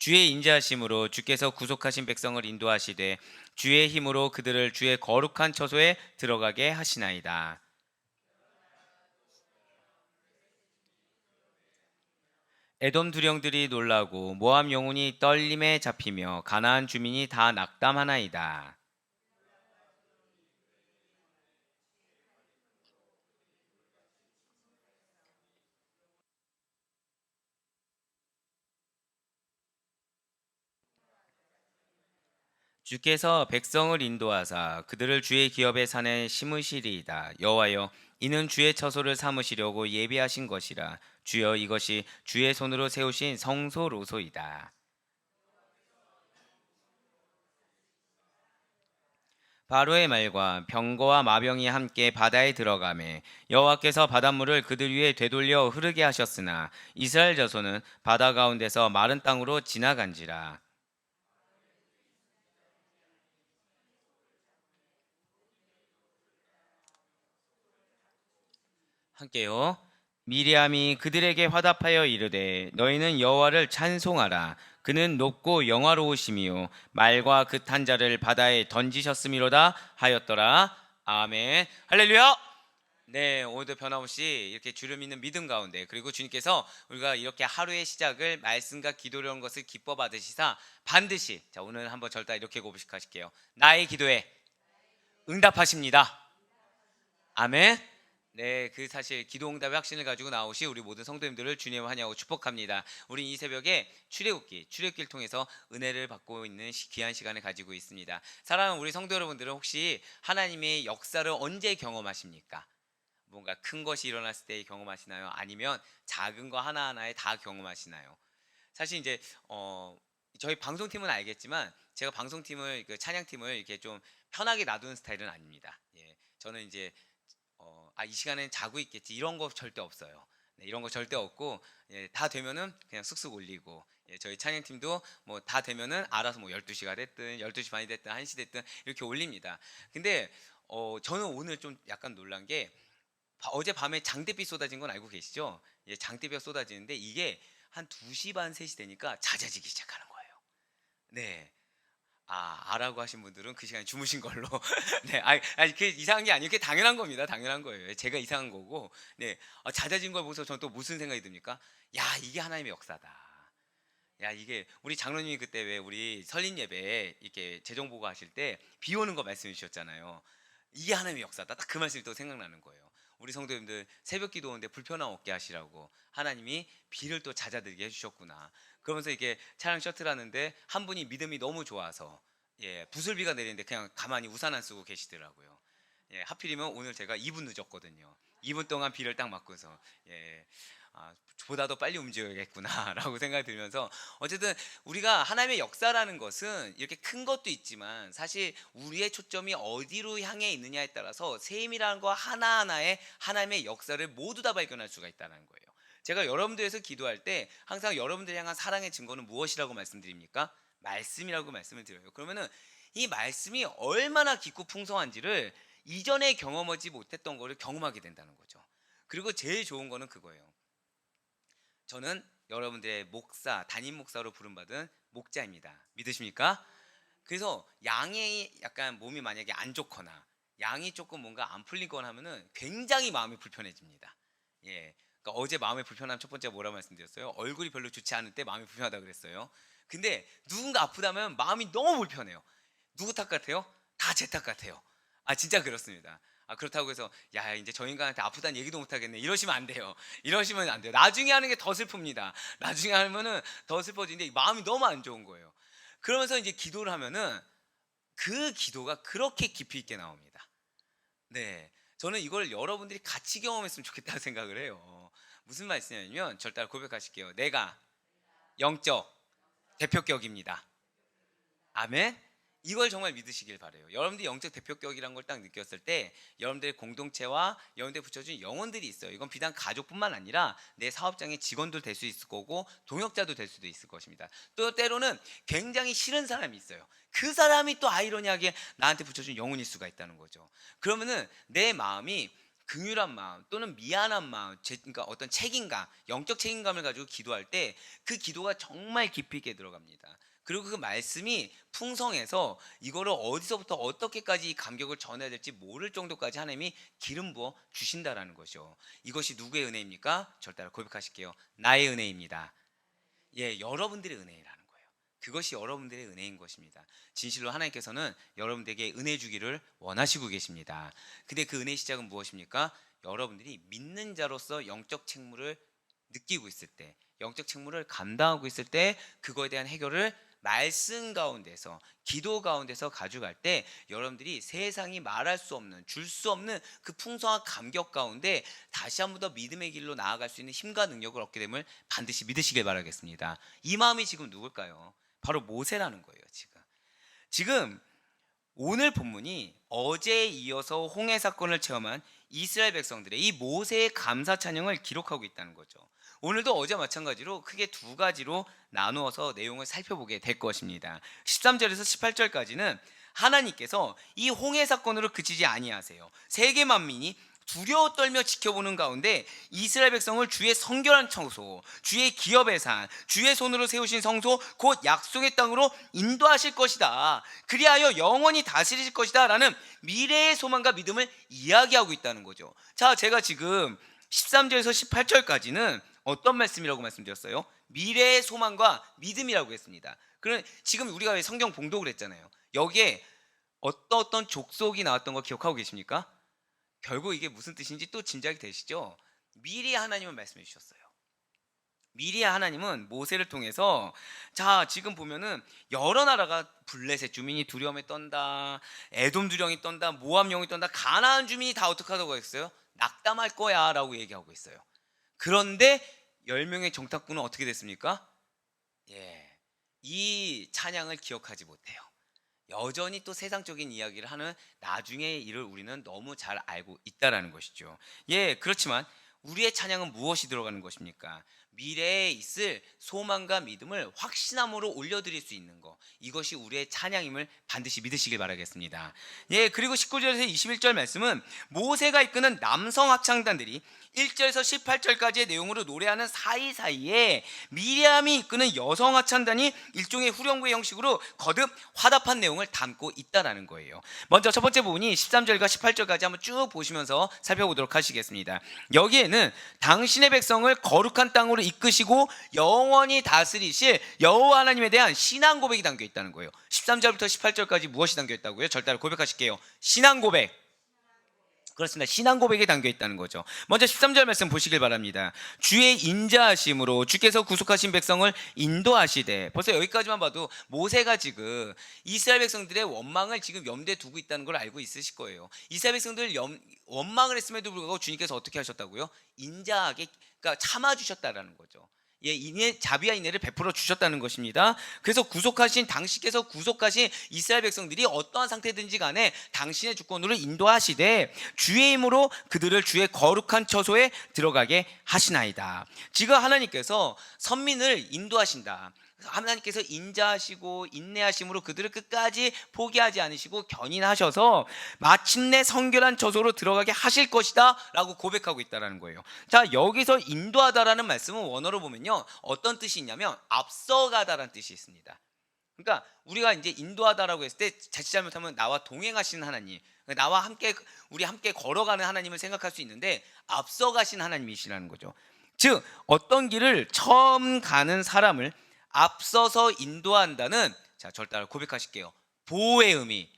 주의 인자하심으로 주께서 구속하신 백성을 인도하시되 주의 힘으로 그들을 주의 거룩한 처소에 들어가게 하시나이다. 에돔 두령들이 놀라고 모압 영혼이 떨림에 잡히며 가나안 주민이 다 낙담하나이다. 주께서 백성을 인도하사 그들을 주의 기업의 산에 심으시리이다. 여호와여, 이는 주의 처소를 삼으시려고 예비하신 것이라. 주여, 이것이 주의 손으로 세우신 성소로소이다. 바로의 말과 병거와 마병이 함께 바다에 들어가매 여호와께서 바닷물을 그들 위에 되돌려 흐르게 하셨으나 이스라엘 자손은 바다 가운데서 마른 땅으로 지나간지라. 함께요. 미리암이 그들에게 화답하여 이르되 너희는 여호와를 찬송하라. 그는 높고 영화로우심이요 말과 그 탄 자를 바다에 던지셨음이로다 하였더라. 아멘. 할렐루야. 네, 오늘도 변함없이 이렇게 주를 믿는 믿음 가운데, 그리고 주님께서 우리가 이렇게 하루의 시작을 말씀과 기도로 한 것을 기뻐 받으시사 반드시, 자, 오늘 한번 절다 이렇게 고백하실게요. 나의 기도에 응답하십니다. 아멘. 네, 그 사실 기도 응답의 확신을 가지고 나오시 우리 모든 성도님들을 주님 환영하고 축복합니다. 우리 이 새벽에 출애굽기를 통해서 은혜를 받고 있는 귀한 시간을 가지고 있습니다. 사랑하는 우리 성도 여러분들은 혹시 하나님의 역사를 언제 경험하십니까? 뭔가 큰 것이 일어났을 때 경험하시나요? 아니면 작은 거 하나하나에 다 경험하시나요? 사실 이제 저희 방송팀은 알겠지만 제가 방송팀을 그 찬양팀을 이렇게 좀 편하게 놔두는 스타일은 아닙니다. 예, 저는 이제 이 시간엔 자고 있겠지 이런 거 절대 없어요. 네, 이런 거 절대 없고, 예, 다 되면은 그냥 쑥쑥 올리고, 예, 저희 찬양팀도 뭐 다 되면은 알아서 뭐 12시가 됐든 12시 반이 됐든 1시 됐든 이렇게 올립니다. 근데 저는 오늘 좀 약간 놀란 게 어제 밤에 장대비 쏟아진 건 알고 계시죠? 예, 장대비가 쏟아지는데 이게 한 2시 반 3시 되니까 잦아지기 시작하는 거예요. 네. 아라고 하신 분들은 그 시간에 주무신 걸로. 네, 그 이상한 게 아니에요. 그게 당연한 겁니다. 당연한 거예요. 제가 이상한 거고. 네, 잦아진 걸 보고서 저는 또 무슨 생각이 듭니까? 야, 이게 하나님의 역사다. 야, 이게 우리 장로님이 그때 왜 우리 설립 예배 이렇게 재정보고 하실 때 비 오는 거 말씀해 주셨잖아요. 이게 하나님의 역사다. 딱 그 말씀이 또 생각나는 거예요. 우리 성도님들 새벽 기도 오는데 불편함 없게 하시라고 하나님이 비를 또 잦아들게 해주셨구나. 그러면서 이렇게 차량 셔틀 하는데 한 분이 믿음이 너무 좋아서, 예, 부슬비가 내리는데 그냥 가만히 우산 안 쓰고 계시더라고요. 예, 하필이면 오늘 제가 2분 늦었거든요. 2분 동안 비를 딱 맞고서, 예, 보다 더 빨리 움직여야겠구나라고 생각이 들면서, 어쨌든 우리가 하나님의 역사라는 것은 이렇게 큰 것도 있지만 사실 우리의 초점이 어디로 향해 있느냐에 따라서 세임이라는 거 하나하나에 하나님의 역사를 모두 다 발견할 수가 있다는 거예요. 제가 여러분들에서 기도할 때 항상 여러분들이 향한 사랑의 증거는 무엇이라고 말씀드립니까? 말씀이라고 말씀을 드려요. 그러면은 이 말씀이 얼마나 깊고 풍성한지를 이전에 경험하지 못했던 거를 경험하게 된다는 거죠. 그리고 제일 좋은 거는 그거예요. 저는 여러분들의 목사, 담임 목사로 부름받은 목자입니다. 믿으십니까? 그래서 양이 약간 몸이 만약에 안 좋거나 양이 조금 뭔가 안 풀리거나 하면은 굉장히 마음이 불편해집니다. 예. 그러니까 어제 마음이 불편한 첫 번째가 뭐라고 말씀드렸어요? 얼굴이 별로 좋지 않을 때 마음이 불편하다 그랬어요. 근데 누군가 아프다면 마음이 너무 불편해요. 누구 탓 같아요? 다 제 탓 같아요. 진짜 그렇습니다. 그렇다고 해서 야, 이제 저 인간한테 아프다는 얘기도 못 하겠네, 이러시면 안 돼요. 이러시면 안 돼요. 나중에 하는 게 더 슬픕니다. 나중에 하면은 더 슬퍼지는데 마음이 너무 안 좋은 거예요. 그러면서 이제 기도를 하면은 그 기도가 그렇게 깊이 있게 나옵니다. 네, 저는 이걸 여러분들이 같이 경험했으면 좋겠다는 생각을 해요. 무슨 말씀이냐면 절대 고백하실게요. 내가 영적 대표격입니다. 아멘. 이걸 정말 믿으시길 바래요. 여러분들이 영적 대표격이란 걸 딱 느꼈을 때 여러분들의 공동체와 여러분들이 붙여준 영혼들이 있어요. 이건 비단 가족뿐만 아니라 내 사업장의 직원들 될 수 있을 거고 동역자도 될 수도 있을 것입니다. 또 때로는 굉장히 싫은 사람이 있어요. 그 사람이 또 아이러니하게 나한테 붙여준 영혼일 수가 있다는 거죠. 그러면은 내 마음이 긍휼한 마음 또는 미안한 마음, 그러니까 어떤 책임감, 영적 책임감을 가지고 기도할 때 그 기도가 정말 깊이 있게 들어갑니다. 그리고 그 말씀이 풍성해서 이거를 어디서부터 어떻게까지 이 감격을 전해야 될지 모를 정도까지 하나님이 기름 부어 주신다라는 것이요. 이것이 누구의 은혜입니까? 저를 따라 고백하실게요. 나의 은혜입니다. 예, 여러분들의 은혜라는 거예요. 그것이 여러분들의 은혜인 것입니다. 진실로 하나님께서는 여러분들에게 은혜 주기를 원하시고 계십니다. 근데 그 은혜의 시작은 무엇입니까? 여러분들이 믿는 자로서 영적 책무를 느끼고 있을 때, 영적 책무를 감당하고 있을 때 그거에 대한 해결을 말씀 가운데서, 기도 가운데서 가져갈 때 여러분들이 세상이 말할 수 없는, 줄 수 없는 그 풍성한 감격 가운데 다시 한 번 더 믿음의 길로 나아갈 수 있는 힘과 능력을 얻게 됨을 반드시 믿으시길 바라겠습니다. 이 마음이 지금 누굴까요? 바로 모세라는 거예요. 지금 오늘 본문이 어제에 이어서 홍해 사건을 체험한 이스라엘 백성들의 이 모세의 감사 찬양을 기록하고 있다는 거죠. 오늘도 어제 마찬가지로 크게 두 가지로 나누어서 내용을 살펴보게 될 것입니다. 13절에서 18절까지는 하나님께서 이 홍해 사건으로 그치지 아니하세요. 세계 만민이 두려워 떨며 지켜보는 가운데 이스라엘 백성을 주의 성결한 처소, 주의 기업의 산, 주의 손으로 세우신 성소, 곧 약속의 땅으로 인도하실 것이다. 그리하여 영원히 다스리실 것이다 라는 미래의 소망과 믿음을 이야기하고 있다는 거죠. 자, 제가 지금 13절에서 18절까지는 어떤 말씀이라고 말씀드렸어요? 미래의 소망과 믿음이라고 했습니다. 그럼 지금 우리가 왜 성경 봉독을 했잖아요. 여기에 어떤 족속이 나왔던 거 기억하고 계십니까? 결국 이게 무슨 뜻인지 또 짐작이 되시죠? 미리 하나님은 말씀해 주셨어요. 미리 하나님은 모세를 통해서, 자, 지금 보면은 여러 나라가, 블레셋 주민이 두려움에 떤다, 에돔 두령이 떤다, 모압 영이 떤다, 가나안 주민이 다 어떻게 하다고 했어요? 낙담할 거야 라고 얘기하고 있어요. 그런데 10명의 정탐꾼은 어떻게 됐습니까? 예, 이 찬양을 기억하지 못해요. 여전히 또 세상적인 이야기를 하는 나중의 일을 우리는 너무 잘 알고 있다라는 것이죠. 예, 그렇지만 우리의 찬양은 무엇이 들어가는 것입니까? 미래에 있을 소망과 믿음을 확신함으로 올려드릴 수 있는 것, 이것이 우리의 찬양임을 반드시 믿으시길 바라겠습니다. 예, 그리고 19절에서 21절 말씀은 모세가 이끄는 남성 합창단들이 1절에서 18절까지의 내용으로 노래하는 사이사이에 미리암이 이끄는 여성 합창단이 일종의 후렴구의 형식으로 거듭 화답한 내용을 담고 있다는 거예요. 먼저 첫 번째 부분이 13절과 18절까지 한번 쭉 보시면서 살펴보도록 하시겠습니다. 여기에는 당신의 백성을 거룩한 땅으로 이끄시고 영원히 다스리실 여호와 하나님에 대한 신앙 고백이 담겨 있다는 거예요. 13절부터 18절까지 무엇이 담겨 있다고요? 절대로 고백하실게요. 신앙 고백. 그렇습니다. 신앙 고백에 담겨 있다는 거죠. 먼저 13절 말씀 보시길 바랍니다. 주의 인자하심으로 주께서 구속하신 백성을 인도하시되, 벌써 여기까지만 봐도 모세가 지금 이스라엘 백성들의 원망을 지금 염두에 두고 있다는 걸 알고 있으실 거예요. 이스라엘 백성들 원망을 했음에도 불구하고 주님께서 어떻게 하셨다고요? 인자하게, 그러니까 참아주셨다라는 거죠. 예, 자비와 인애를 베풀어 주셨다는 것입니다. 그래서 당신께서 구속하신 이스라엘 백성들이 어떠한 상태든지 간에 당신의 주권으로 인도하시되 주의 힘으로 그들을 주의 거룩한 처소에 들어가게 하시나이다. 지금 하나님께서 선민을 인도하신다. 하나님께서 인자하시고 인내하심으로 그들을 끝까지 포기하지 않으시고 견인하셔서 마침내 성결한 처소로 들어가게 하실 것이다 라고 고백하고 있다는 거예요. 자, 여기서 인도하다라는 말씀은 원어로 보면요, 어떤 뜻이 있냐면 앞서가다라는 뜻이 있습니다. 그러니까 우리가 이제 인도하다라고 했을 때 자칫 잘못하면 나와 동행하시는 하나님, 나와 함께, 우리 함께 걸어가는 하나님을 생각할 수 있는데 앞서가신 하나님이시라는 거죠. 즉 어떤 길을 처음 가는 사람을 앞서서 인도한다는, 자, 저를 따라 고백하실게요. 보호의 의미.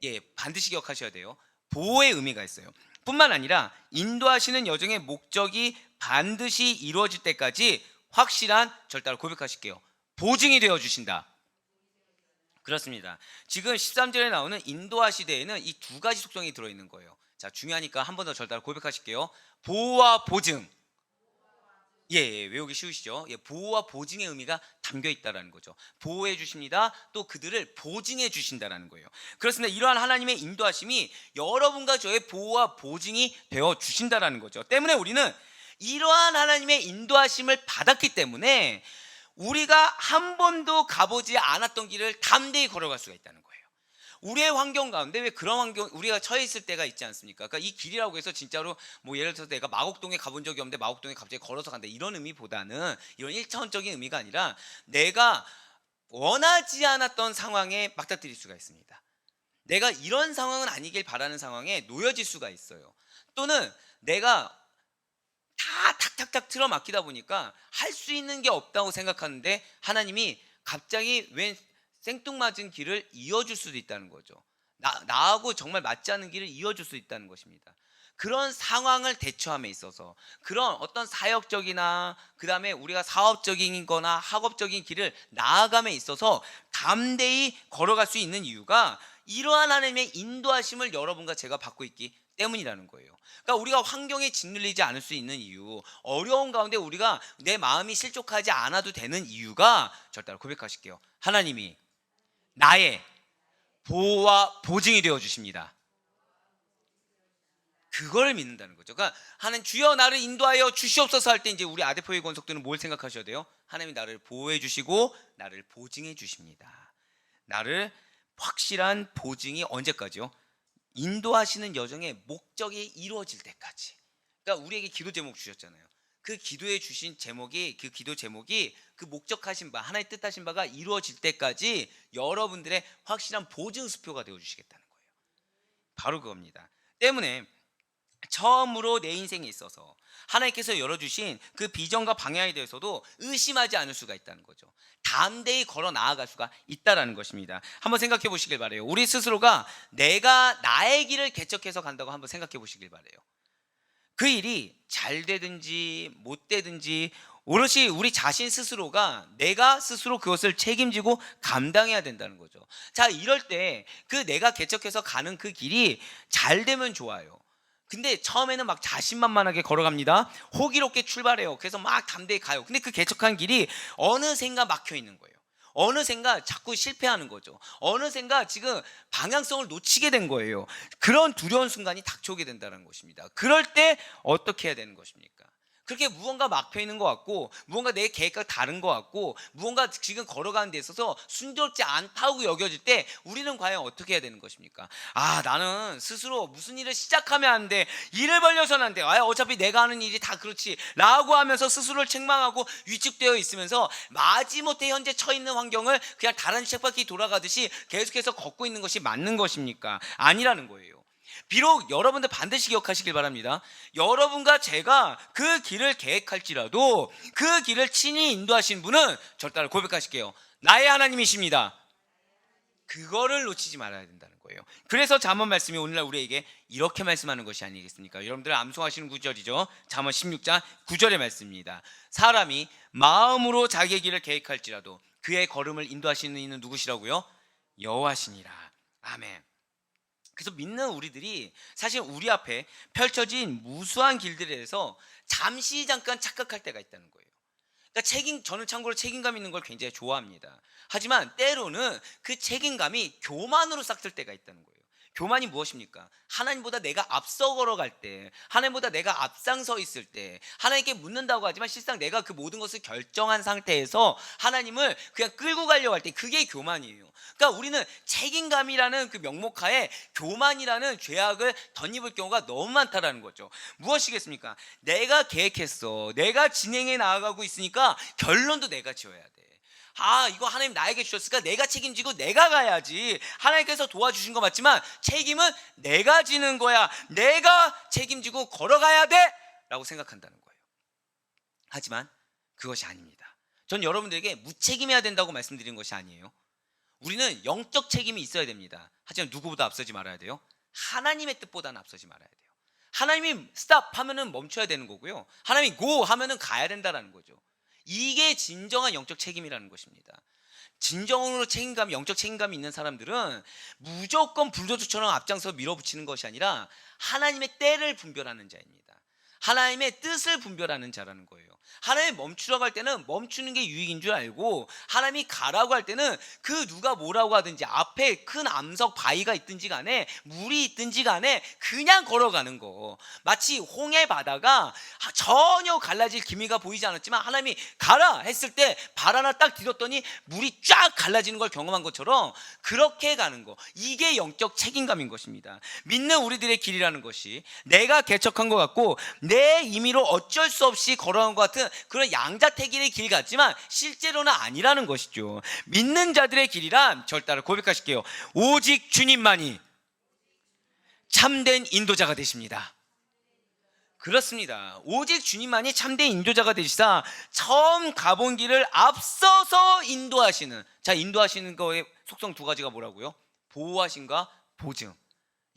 예, 반드시 기억하셔야 돼요. 보호의 의미가 있어요. 뿐만 아니라 인도하시는 여정의 목적이 반드시 이루어질 때까지 확실한, 저를 따라 고백하실게요. 보증이 되어 주신다. 그렇습니다. 지금 13절에 나오는 인도하시되에는 이 두 가지 속성이 들어있는 거예요. 자, 중요하니까 한 번 더 저를 따라 고백하실게요. 보호와 보증. 예, 외우기 쉬우시죠? 예, 보호와 보증의 의미가 담겨 있다라는 거죠. 보호해 주십니다. 또 그들을 보증해 주신다라는 거예요. 그렇습니다. 이러한 하나님의 인도하심이 여러분과 저의 보호와 보증이 되어 주신다라는 거죠. 때문에 우리는 이러한 하나님의 인도하심을 받았기 때문에 우리가 한 번도 가보지 않았던 길을 담대히 걸어갈 수가 있다는 거예요. 우리의 환경 가운데 왜 그런 환경 우리가 처해 있을 때가 있지 않습니까? 그러니까 이 길이라고 해서 진짜로 뭐 예를 들어서 내가 마곡동에 가본 적이 없는데 마곡동에 갑자기 걸어서 간다 이런 의미보다는 이런 일차원적인 의미가 아니라 내가 원하지 않았던 상황에 맞닥뜨릴 수가 있습니다. 내가 이런 상황은 아니길 바라는 상황에 놓여질 수가 있어요. 또는 내가 다 탁탁탁 틀어막히다 보니까 할 수 있는 게 없다고 생각하는데 하나님이 갑자기 웬 생뚱맞은 길을 이어줄 수도 있다는 거죠. 나하고 정말 맞지 않는 길을 이어줄 수 있다는 것입니다. 그런 상황을 대처함에 있어서 그런 어떤 사역적이나 그 다음에 우리가 사업적인 거나 학업적인 길을 나아감에 있어서 담대히 걸어갈 수 있는 이유가 이러한 하나님의 인도하심을 여러분과 제가 받고 있기 때문이라는 거예요. 그러니까 우리가 환경에 짓눌리지 않을 수 있는 이유, 어려운 가운데 우리가 내 마음이 실족하지 않아도 되는 이유가 절 따라 고백하실게요. 하나님이 나의 보호와 보증이 되어 주십니다. 그걸 믿는다는 거죠. 그러니까 하나님 주여 나를 인도하여 주시옵소서 할 때 이제 우리 아데포의 권속들은 뭘 생각하셔야 돼요? 하나님이 나를 보호해 주시고 나를 보증해 주십니다. 나를 확실한 보증이 언제까지요? 인도하시는 여정의 목적이 이루어질 때까지. 그러니까 우리에게 기도 제목 주셨잖아요. 그 기도에 주신 제목이 그 기도 제목이 그 목적하신 바 하나의 뜻하신 바가 이루어질 때까지 여러분들의 확실한 보증 수표가 되어 주시겠다는 거예요. 바로 그겁니다. 때문에 처음으로 내 인생에 있어서 하나님께서 열어주신 그 비전과 방향에 대해서도 의심하지 않을 수가 있다는 거죠. 담대히 걸어 나아갈 수가 있다는 것입니다. 한번 생각해 보시길 바래요. 우리 스스로가 내가 나의 길을 개척해서 간다고 한번 생각해 보시길 바래요. 그 일이 잘 되든지 못 되든지 오롯이 우리 자신 스스로가 내가 스스로 그것을 책임지고 감당해야 된다는 거죠. 자, 이럴 때 그 내가 개척해서 가는 그 길이 잘 되면 좋아요. 근데 처음에는 막 자신만만하게 걸어갑니다. 호기롭게 출발해요. 그래서 막 담대히 가요. 근데 그 개척한 길이 어느샌가 막혀 있는 거예요. 어느샌가 자꾸 실패하는 거죠. 어느샌가 지금 방향성을 놓치게 된 거예요. 그런 두려운 순간이 닥쳐오게 된다는 것입니다. 그럴 때 어떻게 해야 되는 것입니까? 그렇게 무언가 막혀 있는 것 같고 무언가 내 계획과 다른 것 같고 무언가 지금 걸어가는 데 있어서 순조롭지 않다고 여겨질 때 우리는 과연 어떻게 해야 되는 것입니까? 아, 나는 스스로 무슨 일을 시작하면 안 돼. 일을 벌려서는 안 돼. 아, 어차피 내가 하는 일이 다 그렇지 라고 하면서 스스로를 책망하고 위축되어 있으면서 마지못해 현재 처해 있는 환경을 그냥 다른 쳇바퀴 돌아가듯이 계속해서 걷고 있는 것이 맞는 것입니까? 아니라는 거예요. 비록 여러분들 반드시 기억하시길 바랍니다. 여러분과 제가 그 길을 계획할지라도 그 길을 친히 인도하신 분은 절 따라 고백하실게요. 나의 하나님이십니다. 그거를 놓치지 말아야 된다는 거예요. 그래서 잠언 말씀이 오늘날 우리에게 이렇게 말씀하는 것이 아니겠습니까? 여러분들 암송하시는 구절이죠. 잠언 16장 9절의 말씀입니다. 사람이 마음으로 자기의 길을 계획할지라도 그의 걸음을 인도하시는 이는 누구시라고요? 여호와시니라. 아멘. 그래서 믿는 우리들이 사실 우리 앞에 펼쳐진 무수한 길들에서 잠깐 착각할 때가 있다는 거예요. 그러니까 저는 참고로 책임감 있는 걸 굉장히 좋아합니다. 하지만 때로는 그 책임감이 교만으로 싹틀 때가 있다는 거예요. 교만이 무엇입니까? 하나님보다 내가 앞서 걸어갈 때, 하나님보다 내가 앞장서 있을 때, 하나님께 묻는다고 하지만 실상 내가 그 모든 것을 결정한 상태에서 하나님을 그냥 끌고 가려고 할 때 그게 교만이에요. 그러니까 우리는 책임감이라는 그 명목하에 교만이라는 죄악을 덧입을 경우가 너무 많다라는 거죠. 무엇이겠습니까? 내가 계획했어. 내가 진행해 나아가고 있으니까 결론도 내가 지어야 돼. 아, 이거 하나님 나에게 주셨으니까 내가 책임지고 내가 가야지. 하나님께서 도와주신 거 맞지만 책임은 내가 지는 거야. 내가 책임지고 걸어가야 돼 라고 생각한다는 거예요. 하지만 그것이 아닙니다. 전 여러분들에게 무책임해야 된다고 말씀드린 것이 아니에요. 우리는 영적 책임이 있어야 됩니다. 하지만 누구보다 앞서지 말아야 돼요. 하나님의 뜻보다는 앞서지 말아야 돼요. 하나님이 스탑 하면은 멈춰야 되는 거고요. 하나님이 고 하면은 가야 된다라는 거죠. 이게 진정한 영적 책임이라는 것입니다. 진정으로 책임감, 영적 책임감이 있는 사람들은 무조건 불도저처럼 앞장서 밀어붙이는 것이 아니라 하나님의 때를 분별하는 자입니다. 하나님의 뜻을 분별하는 자라는 거예요. 하나님이 멈추라고 할 때는 멈추는 게 유익인 줄 알고, 하나님이 가라고 할 때는 그 누가 뭐라고 하든지 앞에 큰 암석 바위가 있든지 간에 물이 있든지 간에 그냥 걸어가는 거. 마치 홍해 바다가 전혀 갈라질 기미가 보이지 않았지만 하나님이 가라 했을 때 발 하나 딱 디뎠더니 물이 쫙 갈라지는 걸 경험한 것처럼 그렇게 가는 거. 이게 영적 책임감인 것입니다. 믿는 우리들의 길이라는 것이 내가 개척한 것 같고 내 임의로 어쩔 수 없이 걸어간 것 같은 그런 양자택일의 길 같지만 실제로는 아니라는 것이죠. 믿는 자들의 길이란, 절 따라 고백하실게요. 오직 주님만이 참된 인도자가 되십니다. 그렇습니다. 오직 주님만이 참된 인도자가 되시사 처음 가본 길을 앞서서 인도하시는, 자, 인도하시는 거의 속성 두 가지가 뭐라고요? 보호하심과 보증.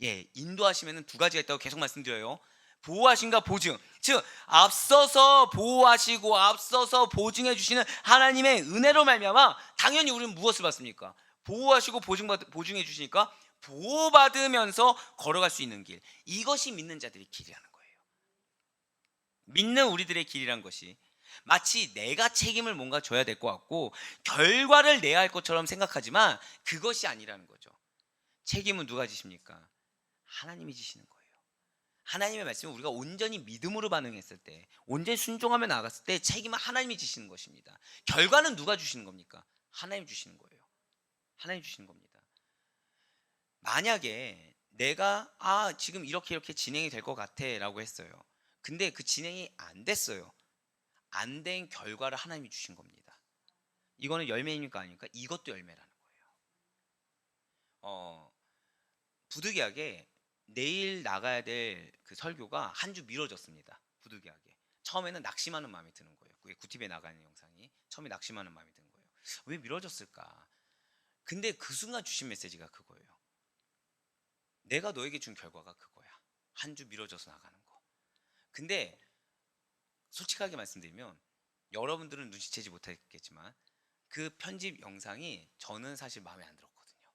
예, 인도하시면 두 가지가 있다고 계속 말씀드려요. 보호하심과 보증, 즉 앞서서 보호하시고 앞서서 보증해 주시는 하나님의 은혜로 말미암아 당연히 우리는 무엇을 받습니까? 보호하시고 보증해 주시니까 보호받으면서 걸어갈 수 있는 길, 이것이 믿는 자들의 길이라는 거예요. 믿는 우리들의 길이란 것이 마치 내가 책임을 뭔가 져야 될 것 같고 결과를 내야 할 것처럼 생각하지만 그것이 아니라는 거죠. 책임은 누가 지십니까? 하나님이 지시는 거예요. 하나님의 말씀을 우리가 온전히 믿음으로 반응했을 때, 온전히 순종하며 나갔을 때 책임은 하나님이 지시는 것입니다. 결과는 누가 주시는 겁니까? 하나님 주시는 거예요. 하나님 주시는 겁니다. 만약에 내가 지금 이렇게 진행이 될 것 같아 라고 했어요. 근데 그 진행이 안 됐어요. 안 된 결과를 하나님이 주신 겁니다. 이거는 열매입니까 아닙니까? 이것도 열매라는 거예요. 부득이하게 내일 나가야 될 그 설교가 한 주 미뤄졌습니다. 부득이하게. 처음에는 낙심하는 마음이 드는 거예요. 그게 구티비에 나가는 영상이 처음에 낙심하는 마음이 드는 거예요. 왜 미뤄졌을까? 근데 그 순간 주신 메시지가 그거예요. 내가 너에게 준 결과가 그거야. 한 주 미뤄져서 나가는 거. 근데 솔직하게 말씀드리면 여러분들은 눈치채지 못했겠지만 그 편집 영상이 저는 사실 마음에 안 들었거든요.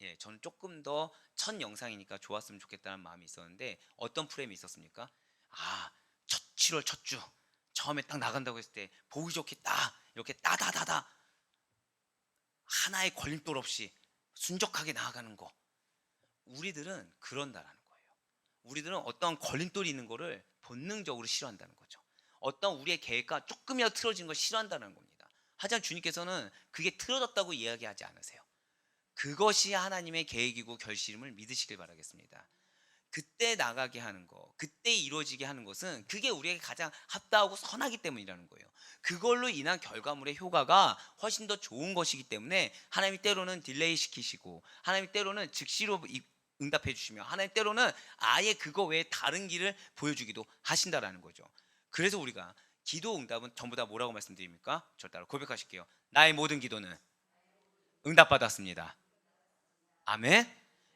예, 저는 조금 더 첫 영상이니까 좋았으면 좋겠다는 마음이 있었는데 어떤 프레임이 있었습니까? 7월 첫 주 처음에 딱 나간다고 했을 때 보기 좋게 딱 이렇게 따다다다 하나의 걸림돌 없이 순적하게 나아가는 거. 우리들은 그런다라는 거예요. 우리들은 어떤 걸림돌이 있는 거를 본능적으로 싫어한다는 거죠. 어떤 우리의 계획과 조금이라도 틀어진 걸 싫어한다는 겁니다. 하지만 주님께서는 그게 틀어졌다고 이야기하지 않으세요. 그것이 하나님의 계획이고 결심을 믿으시길 바라겠습니다. 그때 나가게 하는 거, 그때 이루어지게 하는 것은 그게 우리에게 가장 합당하고 선하기 때문이라는 거예요. 그걸로 인한 결과물의 효과가 훨씬 더 좋은 것이기 때문에 하나님이 때로는 딜레이 시키시고, 하나님이 때로는 즉시로 응답해 주시며, 하나님 때로는 아예 그거 외에 다른 길을 보여주기도 하신다라는 거죠. 그래서 우리가 기도 응답은 전부 다 뭐라고 말씀드립니까? 저 따라 고백하실게요. 나의 모든 기도는 응답받았습니다. 아멘?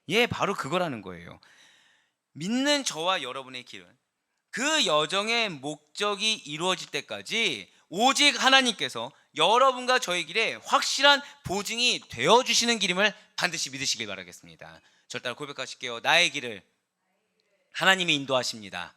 예, 바로 그거라는 거예요. 믿는 저와 여러분의 길은 그 여정의 목적이 이루어질 때까지 오직 하나님께서 여러분과 저의 길에 확실한 보증이 되어주시는 길임을 반드시 믿으시길 바라겠습니다. 저 따라 고백하실게요. 나의 길을 하나님이 인도하십니다.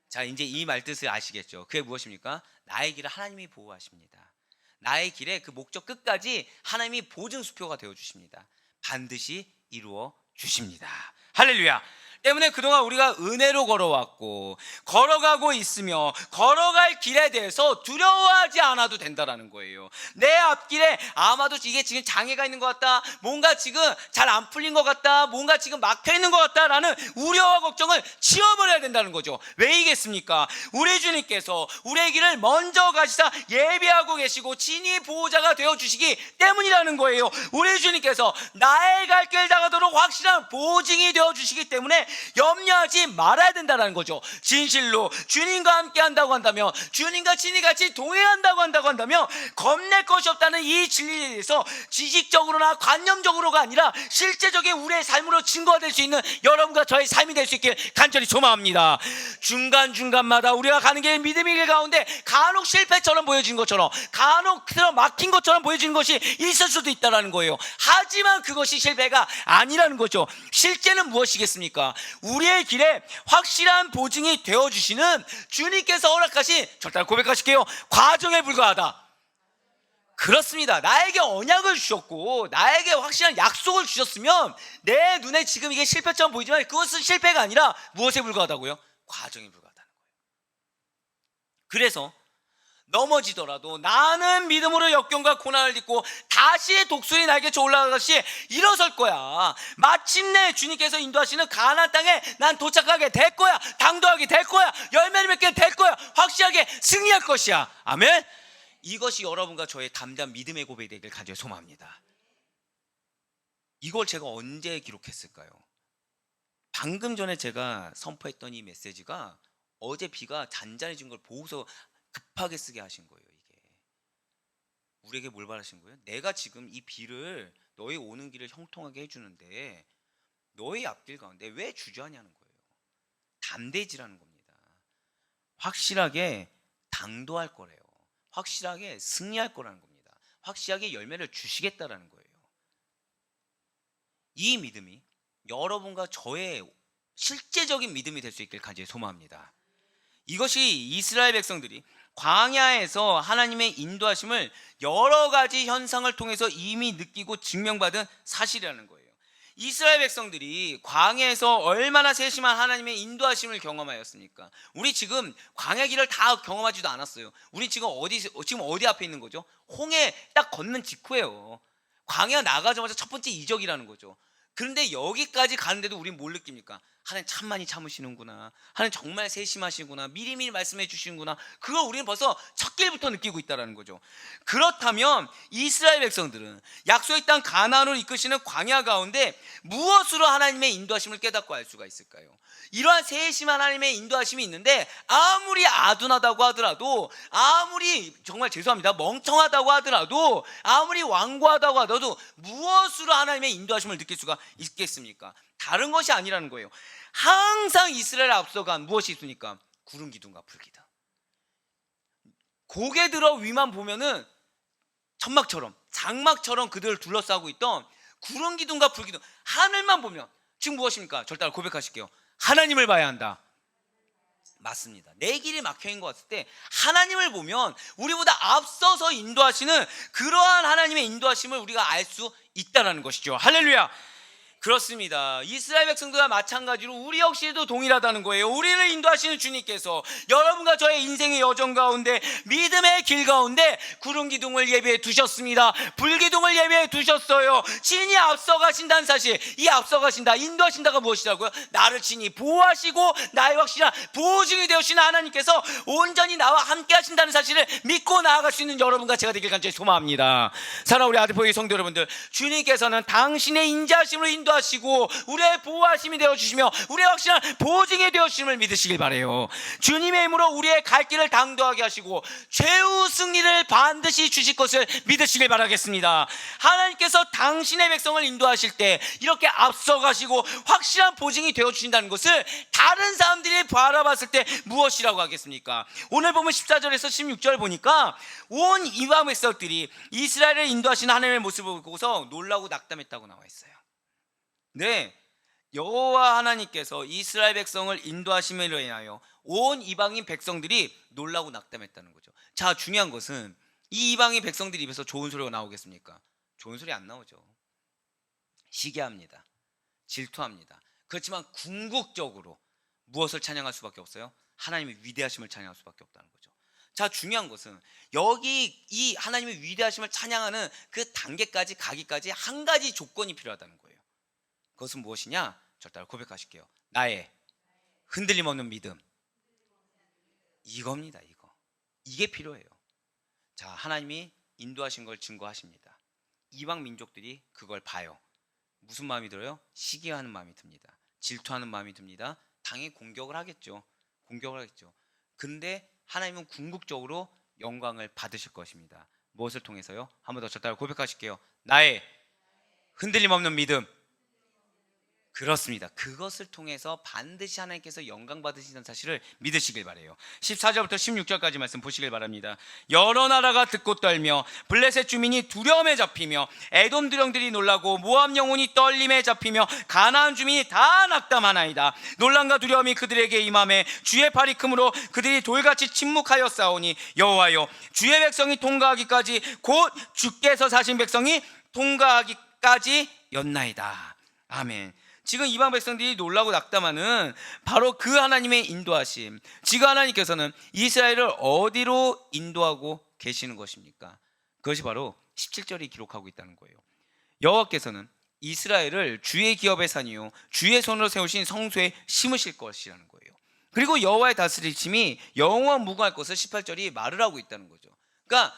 자, 이제 이 말뜻을 아시겠죠? 그게 무엇입니까? 나의 길을 하나님이 보호하십니다. 나의 길에 그 목적 끝까지 하나님이 보증수표가 되어주십니다. 반드시 이루어 주십니다. 할렐루야. 때문에 그동안 우리가 은혜로 걸어왔고 걸어가고 있으며 걸어갈 길에 대해서 두려워하지 않아도 된다라는 거예요. 내 앞길에 아마도 이게 지금 장애가 있는 것 같다, 뭔가 지금 잘 안 풀린 것 같다, 뭔가 지금 막혀 있는 것 같다라는 우려와 걱정을 치워버려야 된다는 거죠. 왜이겠습니까? 우리 주님께서 우리의 길을 먼저 가시사 예비하고 계시고 진히 보호자가 되어주시기 때문이라는 거예요. 우리 주님께서 나의 갈 길 다가도록 확실한 보증이 되어주시기 때문에 염려하지 말아야 된다는 거죠. 진실로 주님과 함께 한다고 한다면, 주님과 친히 같이 동행한다고 한다면 겁낼 것이 없다는 이 진리에 대해서 지식적으로나 관념적으로가 아니라 실제적인 우리의 삶으로 증거가 될 수 있는 여러분과 저의 삶이 될 수 있길 간절히 소망합니다. 중간중간마다 우리가 가는 길, 믿음의 길 가운데 간혹 실패처럼 보여진 것처럼, 간혹 막힌 것처럼 보여지는 것이 있을 수도 있다는 거예요. 하지만 그것이 실패가 아니라는 거죠. 실제는 무엇이겠습니까? 우리의 길에 확실한 보증이 되어주시는 주님께서 허락하신, 절단 고백하실게요, 과정에 불과하다. 그렇습니다. 나에게 언약을 주셨고 나에게 확실한 약속을 주셨으면 내 눈에 지금 이게 실패처럼 보이지만 그것은 실패가 아니라 무엇에 불과하다고요? 과정에 불과하다는 거예요. 그래서 넘어지더라도 나는 믿음으로 역경과 고난을 딛고 다시 독수리 날개쳐 올라가듯이 일어설 거야. 마침내 주님께서 인도하시는 가나안 땅에 난 도착하게 될 거야. 당도하게 될 거야. 열매를 맺게 될 거야. 확실하게 승리할 것이야. 아멘. 이것이 여러분과 저의 담대한 믿음의 고백이 되길 간절히 소망합니다. 이걸 제가 언제 기록했을까요? 방금 전에 제가 선포했던 이 메시지가 어제 비가 잔잔해진 걸 보고서 급하게 쓰게 하신 거예요. 이게 우리에게 뭘 바라신 거예요? 내가 지금 이 비를 너희 오는 길을 형통하게 해주는데 너희 앞길 가운데 왜 주저하냐는 거예요. 담대해지라는 겁니다. 확실하게 당도할 거래요. 확실하게 승리할 거라는 겁니다. 확실하게 열매를 주시겠다라는 거예요. 이 믿음이 여러분과 저의 실제적인 믿음이 될 수 있길 간절히 소망합니다. 이것이 이스라엘 백성들이 광야에서 하나님의 인도하심을 여러 가지 현상을 통해서 이미 느끼고 증명받은 사실이라는 거예요. 이스라엘 백성들이 광야에서 얼마나 세심한 하나님의 인도하심을 경험하였습니까? 우리 지금 광야 길을 다 경험하지도 않았어요. 우리 지금 어디 앞에 있는 거죠? 홍해 딱 건넌 직후예요. 광야 나가자마자 첫 번째 이적이라는 거죠. 그런데 여기까지 가는데도 우린 뭘 느낍니까? 하나님 참 많이 참으시는구나. 하나님 정말 세심하시구나. 미리미리 말씀해 주시는구나. 그걸 우리는 벌써 첫 길부터 느끼고 있다는 거죠. 그렇다면 이스라엘 백성들은 약속의 땅 가나안으로 이끄시는 광야 가운데 무엇으로 하나님의 인도하심을 깨닫고 알 수가 있을까요? 이러한 세심한 하나님의 인도하심이 있는데 아무리 아둔하다고 하더라도, 아무리 정말 죄송합니다 멍청하다고 하더라도, 아무리 완고하다고 하더라도 무엇으로 하나님의 인도하심을 느낄 수가 있겠습니까? 다른 것이 아니라는 거예요. 항상 이스라엘 앞서간 무엇이 있습니까? 구름 기둥과 불 기둥. 고개 들어 위만 보면은 천막처럼, 장막처럼 그들을 둘러싸고 있던 구름 기둥과 불 기둥, 하늘만 보면 지금 무엇입니까? 절대 고백하실게요. 하나님을 봐야 한다. 맞습니다. 내 길이 막혀있는 것 같을 때 하나님을 보면 우리보다 앞서서 인도하시는 그러한 하나님의 인도하심을 우리가 알 수 있다는 것이죠. 할렐루야. 그렇습니다. 이스라엘 백성들과 마찬가지로 우리 역시도 동일하다는 거예요. 우리를 인도하시는 주님께서 여러분과 저의 인생의 여정 가운데, 믿음의 길 가운데 구름 기둥을 예비해 두셨습니다. 불 기둥을 예비해 두셨어요. 친히 앞서가신다는 사실, 이 앞서가신다, 인도하신다가 무엇이라고요? 나를 친히 보호하시고 나의 확실한 보호증이 되어주시는 하나님께서 온전히 나와 함께 하신다는 사실을 믿고 나아갈 수 있는 여러분과 제가 되길 간절히 소망합니다. 사랑하는 우리 아들포의 성도 여러분들, 주님께서는 당신의 인자하심으로 인도하시고 우리의 보호하심이 되어주시며 우리의 확실한 보증이 되어주심을 믿으시길 바라요. 주님의 힘으로 우리의 갈 길을 당도하게 하시고 최후 승리를 반드시 주실 것을 믿으시길 바라겠습니다. 하나님께서 당신의 백성을 인도하실 때 이렇게 앞서가시고 확실한 보증이 되어주신다는 것을 다른 사람들이 바라봤을 때 무엇이라고 하겠습니까? 오늘 보면 14절에서 16절 보니까 온 이방 백성들이 이스라엘을 인도하시는 하나님의 모습을 보고서 놀라고 낙담했다고 나와 있어요. 네, 여호와 하나님께서 이스라엘 백성을 인도하심으로 인하여 온 이방인 백성들이 놀라고 낙담했다는 거죠. 자, 중요한 것은 이 이방인 백성들 입에서 좋은 소리가 나오겠습니까? 좋은 소리 안 나오죠. 시기합니다. 질투합니다. 그렇지만 궁극적으로 무엇을 찬양할 수밖에 없어요? 하나님의 위대하심을 찬양할 수밖에 없다는 거죠. 자, 중요한 것은 여기 이 하나님의 위대하심을 찬양하는 그 단계까지 가기까지 한 가지 조건이 필요하다는 거예요. 그것은 무엇이냐? 저 따라 고백하실게요. 나의 흔들림 없는 믿음. 이겁니다. 이게 필요해요. 자, 하나님이 인도하신 걸 증거하십니다. 이방 민족들이 그걸 봐요. 무슨 마음이 들어요? 시기하는 마음이 듭니다. 질투하는 마음이 듭니다. 당연히 공격을 하겠죠. 근데 하나님은 궁극적으로 영광을 받으실 것입니다. 무엇을 통해서요? 한 번 더 저 따라 고백하실게요. 나의 흔들림 없는 믿음. 그렇습니다. 그것을 통해서 반드시 하나님께서 영광 받으시는 사실을 믿으시길 바라요. 14절부터 16절까지 말씀 보시길 바랍니다. 여러 나라가 듣고 떨며 블레셋 주민이 두려움에 잡히며 에돔 두령들이 놀라고 모압 영혼이 떨림에 잡히며 가나안 주민이 다 낙담하나이다. 놀람과 두려움이 그들에게 임함에 주의 팔이 크므로 그들이 돌같이 침묵하여 싸우니 여호와여 주의 백성이 통과하기까지 곧 주께서 사신 백성이 통과하기까지 였나이다. 아멘. 지금 이방 백성들이 놀라고 낙담하는 바로 그 하나님의 인도하심. 지금 하나님께서는 이스라엘을 어디로 인도하고 계시는 것입니까? 그것이 바로 17절이 기록하고 있다는 거예요. 여호와께서는 이스라엘을 주의 기업의 산이요 주의 손으로 세우신 성소에 심으실 것이라는 거예요. 그리고 여호와의 다스리심이 영원 무궁할 것을 18절이 말을 하고 있다는 거죠. 그러니까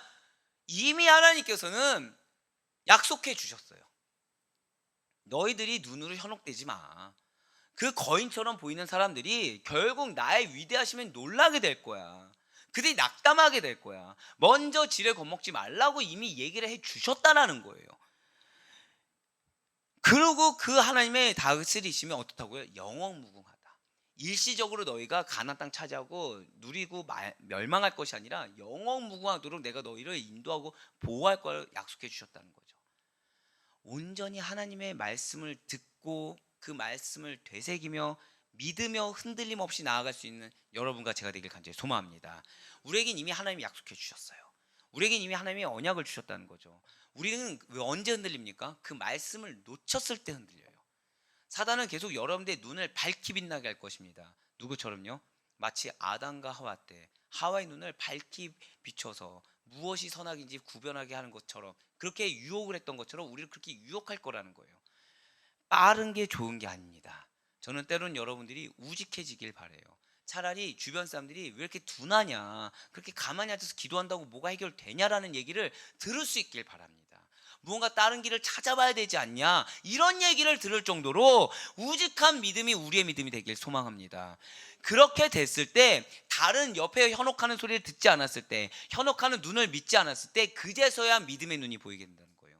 이미 하나님께서는 약속해 주셨어요. 너희들이 눈으로 현혹되지 마. 그 거인처럼 보이는 사람들이 결국 나의 위대하심에 놀라게 될 거야. 그들이 낙담하게 될 거야. 먼저 지레 겁먹지 말라고 이미 얘기를 해 주셨다라는 거예요. 그리고 그 하나님의 다스리심이 어떻다고요? 영원무궁하다. 일시적으로 너희가 가나안 땅 차지하고 누리고 멸망할 것이 아니라 영원무궁하도록 내가 너희를 인도하고 보호할 걸 약속해 주셨다는 거죠. 온전히 하나님의 말씀을 듣고 그 말씀을 되새기며 믿으며 흔들림 없이 나아갈 수 있는 여러분과 제가 되길 간절히 소망합니다. 우리에겐 이미 하나님이 약속해 주셨어요. 우리에겐 이미 하나님이 언약을 주셨다는 거죠. 우리는 왜 언제 흔들립니까? 그 말씀을 놓쳤을 때 흔들려요. 사단은 계속 여러분들의 눈을 밝히 빛나게 할 것입니다. 누구처럼요? 마치 아담과 하와 때 하와의 눈을 밝히 비춰서 무엇이 선악인지 구별하게 하는 것처럼, 그렇게 유혹을 했던 것처럼 우리를 그렇게 유혹할 거라는 거예요. 빠른 게 좋은 게 아닙니다. 저는 때로는 여러분들이 우직해지길 바라요. 차라리 주변 사람들이 왜 이렇게 둔하냐, 그렇게 가만히 앉아서 기도한다고 뭐가 해결되냐라는 얘기를 들을 수 있길 바랍니다. 무언가 다른 길을 찾아봐야 되지 않냐, 이런 얘기를 들을 정도로 우직한 믿음이 우리의 믿음이 되길 소망합니다. 그렇게 됐을 때, 다른 옆에 현혹하는 소리를 듣지 않았을 때, 현혹하는 눈을 믿지 않았을 때, 그제서야 믿음의 눈이 보이게 된다는 거예요.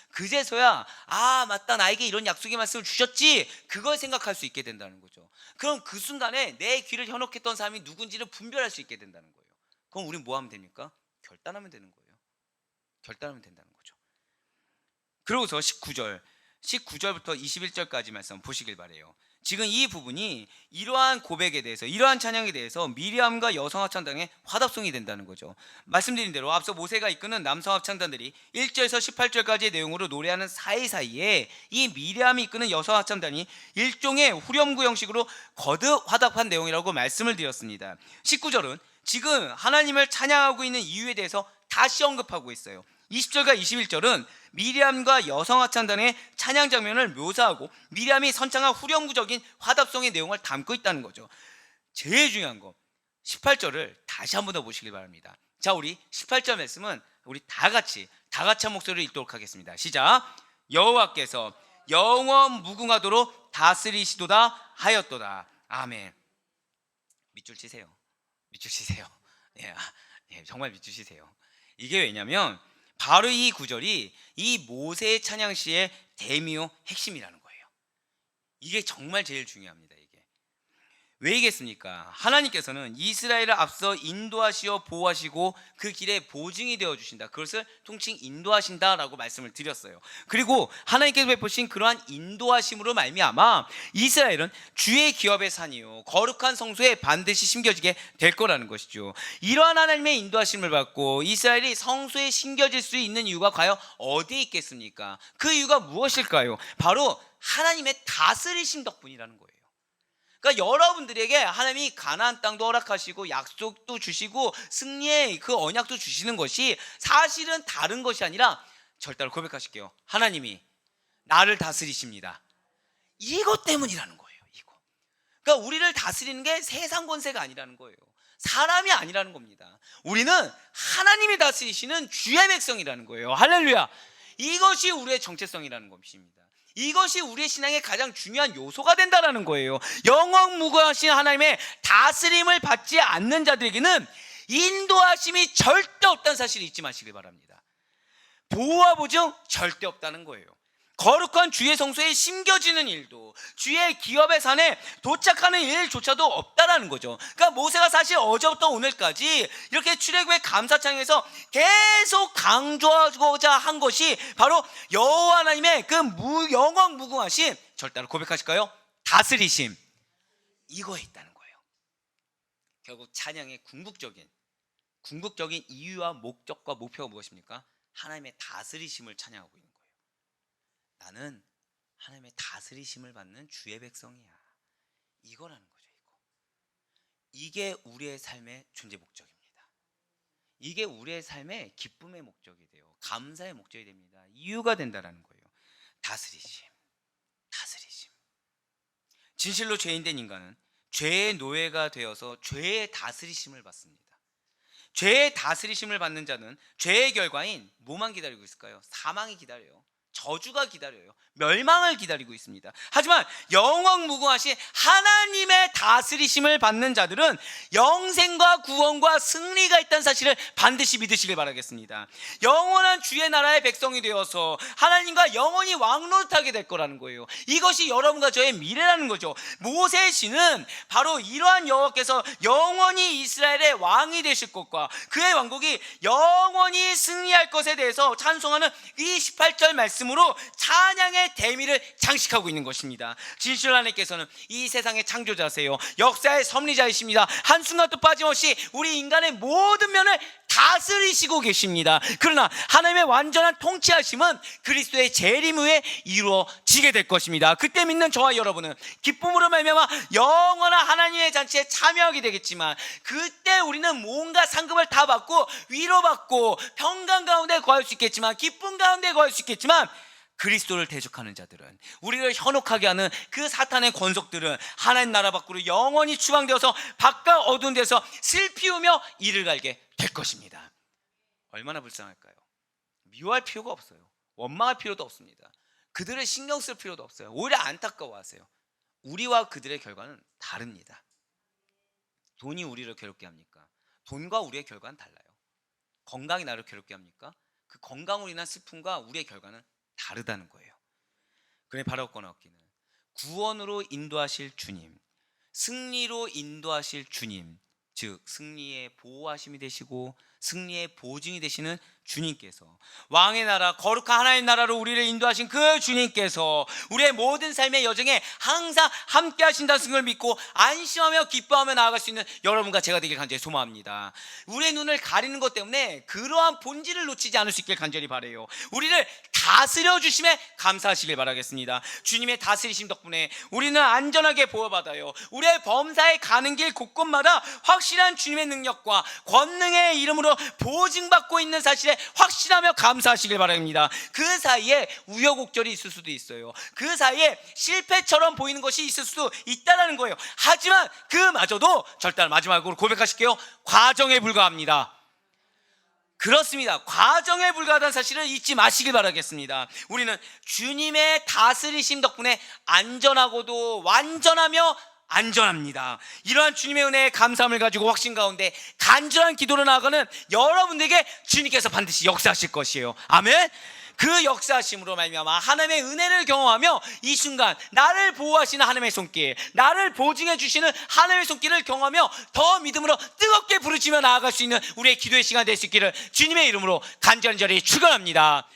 그제서야 아 맞다, 나에게 이런 약속의 말씀을 주셨지, 그걸 생각할 수 있게 된다는 거죠. 그럼 그 순간에 내 귀를 현혹했던 사람이 누군지를 분별할 수 있게 된다는 거예요. 그럼 우린 뭐 하면 됩니까? 결단하면 되는 거예요. 결단하면 된다는 거죠. 그러고서 19절부터 21절까지 말씀 보시길 바래요. 지금 이 부분이 이러한 고백에 대해서, 이러한 찬양에 대해서 미리암과 여성 합창단의 화답송이 된다는 거죠. 말씀드린 대로 앞서 모세가 이끄는 남성 합창단들이 1절에서 18절까지의 내용으로 노래하는 사이사이에 이 미리암이 이끄는 여성 합창단이 일종의 후렴구 형식으로 거듭 화답한 내용이라고 말씀을 드렸습니다. 19절은 지금 하나님을 찬양하고 있는 이유에 대해서 다시 언급하고 있어요. 20절과 21절은 미리암과 여성 합창단의 찬양 장면을 묘사하고 미리암이 선창한 후렴구적인 화답송의 내용을 담고 있다는 거죠. 제일 중요한 거 18절을 다시 한번 더 보시길 바랍니다. 자, 우리 18절 말씀은 우리 다 같이 한 목소리로 읽도록 하겠습니다. 시작. 여호와께서 영원 무궁하도록 다스리시도다 하였도다. 아멘. 밑줄 치세요. 밑줄 치세요. 예, 정말 밑줄 치세요. 이게 왜냐면 바로 이 구절이 이 모세의 찬양시의 대미호 핵심이라는 거예요. 이게 정말 제일 중요합니다. 이게 왜이겠습니까? 하나님께서는 이스라엘을 앞서 인도하시어 보호하시고 그 길에 보증이 되어주신다, 그것을 통칭 인도하신다라고 말씀을 드렸어요. 그리고 하나님께서 베푸신 그러한 인도하심으로 말미암아 이스라엘은 주의 기업의 산이요 거룩한 성소에 반드시 심겨지게 될 거라는 것이죠. 이러한 하나님의 인도하심을 받고 이스라엘이 성소에 심겨질 수 있는 이유가 과연 어디에 있겠습니까? 그 이유가 무엇일까요? 바로 하나님의 다스리심 덕분이라는 거예요. 그러니까 여러분들에게 하나님이 가나안 땅도 허락하시고 약속도 주시고 승리의 그 언약도 주시는 것이 사실은 다른 것이 아니라, 절대로 고백하실게요, 하나님이 나를 다스리십니다. 이것 때문이라는 거예요. 이거. 그러니까 우리를 다스리는 게 세상 권세가 아니라는 거예요. 사람이 아니라는 겁니다. 우리는 하나님이 다스리시는 주의 백성이라는 거예요. 할렐루야. 이것이 우리의 정체성이라는 것입니다. 이것이 우리의 신앙의 가장 중요한 요소가 된다는 거예요. 영원무궁하신 하나님의 다스림을 받지 않는 자들에게는 인도하심이 절대 없다는 사실을 잊지 마시길 바랍니다. 보호와 보증 절대 없다는 거예요. 거룩한 주의 성소에 심겨지는 일도, 주의 기업의 산에 도착하는 일조차도 없다라는 거죠. 그러니까 모세가 사실 어제부터 오늘까지 이렇게 출애굽의 감사창에서 계속 강조하고자 한 것이 바로 여호와 하나님의 그 영원 무궁하신, 절대로 고백하실까요? 다스리심, 이거에 있다는 거예요. 결국 찬양의 궁극적인 이유와 목적과 목표가 무엇입니까? 하나님의 다스리심을 찬양하고 있는 거예요. 나는 하나님의 다스리심을 받는 주의 백성이야, 이거라는 거죠. 이게 우리의 삶의 존재 목적입니다. 이게 우리의 삶의 기쁨의 목적이 돼요. 감사의 목적이 됩니다. 이유가 된다라는 거예요. 다스리심. 진실로 죄인된 인간은 죄의 노예가 되어서 죄의 다스리심을 받습니다. 죄의 다스리심을 받는 자는 죄의 결과인 뭐만 기다리고 있을까요? 사망이 기다려요. 저주가 기다려요. 멸망을 기다리고 있습니다. 하지만 영원 무궁하신 하나님의 다스리심을 받는 자들은 영생과 구원과 승리가 있다는 사실을 반드시 믿으시길 바라겠습니다. 영원한 주의 나라의 백성이 되어서 하나님과 영원히 왕노릇하게 될 거라는 거예요. 이것이 여러분과 저의 미래라는 거죠. 모세의 시는 바로 이러한 여호와께서 영원히 이스라엘의 왕이 되실 것과 그의 왕국이 영원히 승리할 것에 대해서 찬송하는 이 18절 말씀으로 찬양의 대미를 장식하고 있는 것입니다. 진실 하나님께서는 이 세상의 창조자세요. 역사의 섭리자이십니다. 한순간도 빠짐없이 우리 인간의 모든 면을 다스리시고 계십니다. 그러나 하나님의 완전한 통치하심은 그리스도의 재림 후에 이루어지게 될 것입니다. 그때 믿는 저와 여러분은 기쁨으로 말미암아 영원한 하나님의 잔치에 참여하게 되겠지만, 그때 우리는 뭔가 상급을 다 받고 위로받고 평강 가운데 거할 수 있겠지만, 기쁨 가운데 거할 수 있겠지만, 그리스도를 대적하는 자들은, 우리를 현혹하게 하는 그 사탄의 권속들은 하나님 나라 밖으로 영원히 추방되어서 바깥 어두운 데서 슬피우며 이를 갈게 될 것입니다. 얼마나 불쌍할까요? 미워할 필요가 없어요. 원망할 필요도 없습니다. 그들을 신경 쓸 필요도 없어요. 오히려 안타까워하세요. 우리와 그들의 결과는 다릅니다. 돈이 우리를 괴롭게 합니까? 돈과 우리의 결과는 달라요. 건강이 나를 괴롭게 합니까? 그 건강으로 인한 슬픔과 우리의 결과는 다르다는 거예요. 그래 바라옵거나 없기는 구원으로 인도하실 주님, 승리로 인도하실 주님, 즉 승리의 보호하심이 되시고 승리의 보증이 되시는 주님께서, 왕의 나라 거룩한 하나님 나라로 우리를 인도하신 그 주님께서 우리의 모든 삶의 여정에 항상 함께 하신다는 걸 믿고 안심하며 기뻐하며 나아갈 수 있는 여러분과 제가 되길 간절히 소망합니다. 우리의 눈을 가리는 것 때문에 그러한 본질을 놓치지 않을 수 있길 간절히 바라요. 우리를 다스려 주심에 감사하시길 바라겠습니다. 주님의 다스리심 덕분에 우리는 안전하게 보호받아요. 우리의 범사에 가는 길 곳곳마다 확실한 주님의 능력과 권능의 이름으로 보증받고 있는 사실에 확신하며 감사하시길 바랍니다. 그 사이에 우여곡절이 있을 수도 있어요. 그 사이에 실패처럼 보이는 것이 있을 수도 있다는 거예요. 하지만 그마저도 절대 마지막으로 고백하실게요. 과정에 불과합니다. 그렇습니다. 과정에 불과하다는 사실을 잊지 마시길 바라겠습니다. 우리는 주님의 다스리심 덕분에 안전하고도 완전하며 안전합니다. 이러한 주님의 은혜에 감사함을 가지고 확신 가운데 간절한 기도로 나아가는 여러분들에게 주님께서 반드시 역사하실 것이에요. 아멘. 그 역사하심으로 말미암아 하나님의 은혜를 경험하며 이 순간 나를 보호하시는 하나님의 손길, 나를 보증해 주시는 하나님의 손길을 경험하며 더 믿음으로 뜨겁게 부르짖며 나아갈 수 있는 우리의 기도의 시간 될 수 있기를 주님의 이름으로 간절히 축원합니다.